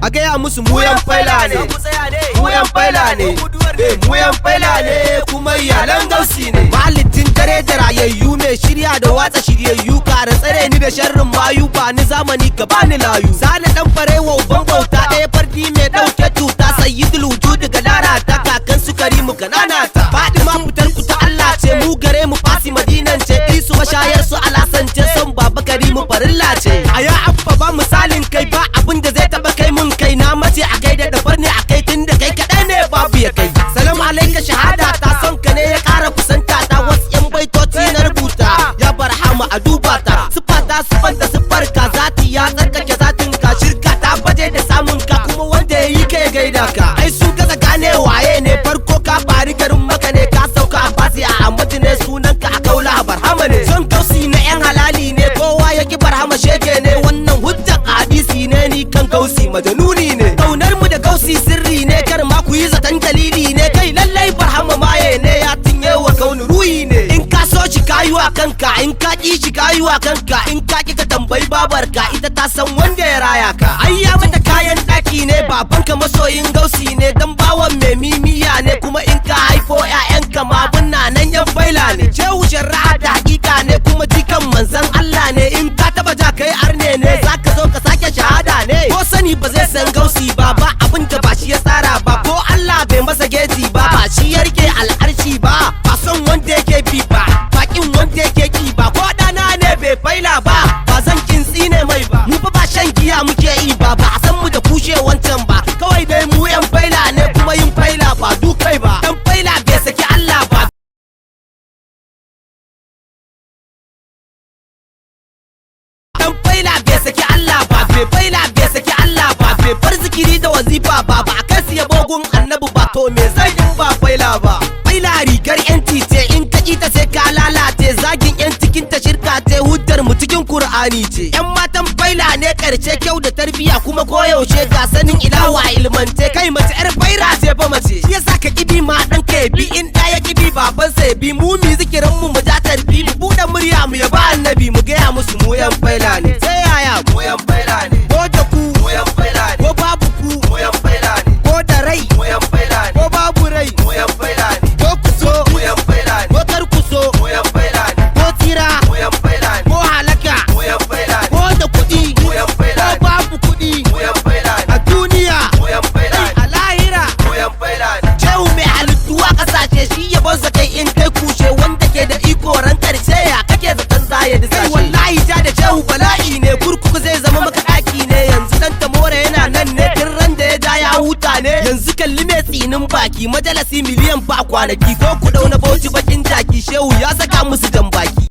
A gaya musu muyan faila ne, muyan faila ne, muyan faila ne kuma iyalan gausi ne. Malitin dare da rayayyu mai shirya da watsa shiryayyu, kara tsare ni da sharrin mayu, ba ni zamani ka bani layu. Sani dan farewa uban bauta ɗaya fardi mai ɗauke cuta, sayyidul wujud ga lalata kakan su karimu kanana ta. Fadima fitar ku ta Allah ce, mu gare mu fasi madinan ce, isu mashayar su alasance son baba karimu farilla ce. A ya abba ba misalin kai ba abin da zai taba kai mun kai, na mace a kai da dabar ne a kai tun da kai kaɗai ne babu ya kai. Salam alaika shahada ta son ka ne ya ƙara kusanta ta, wasu yan baitoci na rubuta ya barhama a duba ta. Sifata sifanta siffar ka zati ya tsarkake zatin ka, shirka ta baje da samun ka kuma wanda ya yi ka ya gaida ka. Ai su gaza gane waye ne farko ka bari garin maka ne, ka sauka a fasi a Ahmadu ne sunan ka a kaula a barhama ne. Son gausi na yan halali ne kowa ya ki barhama shege ne, wannan hujjan hadisi ne ni kan gausi majanuni ne. Kaunar mu da gausi sirri ne kar ma ku yi zaton dalili ne, kai lallai barhama maye ne ya tinye wa kauni ruhi ne. In ka so shi kayi wa kanka, in ka ki shi kayi wa kanka, in ka ki ka tambayi babarka ita ta san wanda ya raya ka. Ai ya mata kayan daki ne, babanka masoyin gausi ne, dan bawan mai mimiya ne, kuma in ka haifo ƴaƴanka ma bunna nan yan faila ne. Shehu sharra da hakika ne kuma jikan manzon Allah ne, in ka taba ja kai arne ne zaka zo ka sake shahada ne. Ko sani ba zai san gausi ba, ba abin da ba shi ya tsara ba, ko Allah bai masa geji ba, ba shi ya rike al'arshi ba, ba son wanda yake bi ba, bakin wanda yake ki ba, ko dana ne bai faila ba, ba zan kintsi ne mai ba. Mu fa ba shan giya muke yi ba, ba a san mu da kushe wancan ba, kawai dai mu yan faila ne kuma yin faila ba dukai ba. Dan faila bai saki Allah ba, dan faila bai saki Allah ba, bai faila bai saki Allah ba, bai bar zikiri da wazifa ba, ba a kasi ya bogun annabi ba, to me zai yi ba faila ba. Faila rigar yanci ce, in ka ta sai ka lalace, zagin yan cikin ta shirka ce, hujjar mu cikin Kur'ani ce. Yan matan faila ne karshe kyau da tarbiya kuma koyaushe ga sanin ilawa ilmance, kai mace yar faira ce fa mace, shi yasa ka kibi ma dan ka bi, in ɗaya kibi baban sai bi, mu mi zikirin mu ja tarbi, mu buɗe murya mu yaba annabi, mu gaya musu mu yan faila ne. Sai yaya mu yan faila ne, ko da ku mu yan faila ne, ko babu ku mu yan faila ne, ko da rai mu yan faila ne, ko babu rai mu yan faila ne, ko ku so mu yan faila ne, ko kar ku so mu yan faila ne, ko tira mu yan faila ne, ko halaka mu yan faila ne, ko da kuɗi mu yan faila ne, ko babu kuɗi mu yan faila ne, a duniya mu yan faila ne, a lahira mu yan faila ne. Shehu mai halittu a ƙasashe shi yabon sa kai in kai kushe, wanda ke da iko ran karshe ya kake zaton zaya da sai. Wallahi ja da shehu bala'i ne, kurkuku zai zama maka ɗaki ne, yanzu dan tamore yana nan ne, tun ran da ya ja ya huta ne. Yanzu kalli mai tsinin baki majalasi miliyan ba kwanaki, ko ku dauna bauchi bakin jaki, shehu ya saka musu jan baki.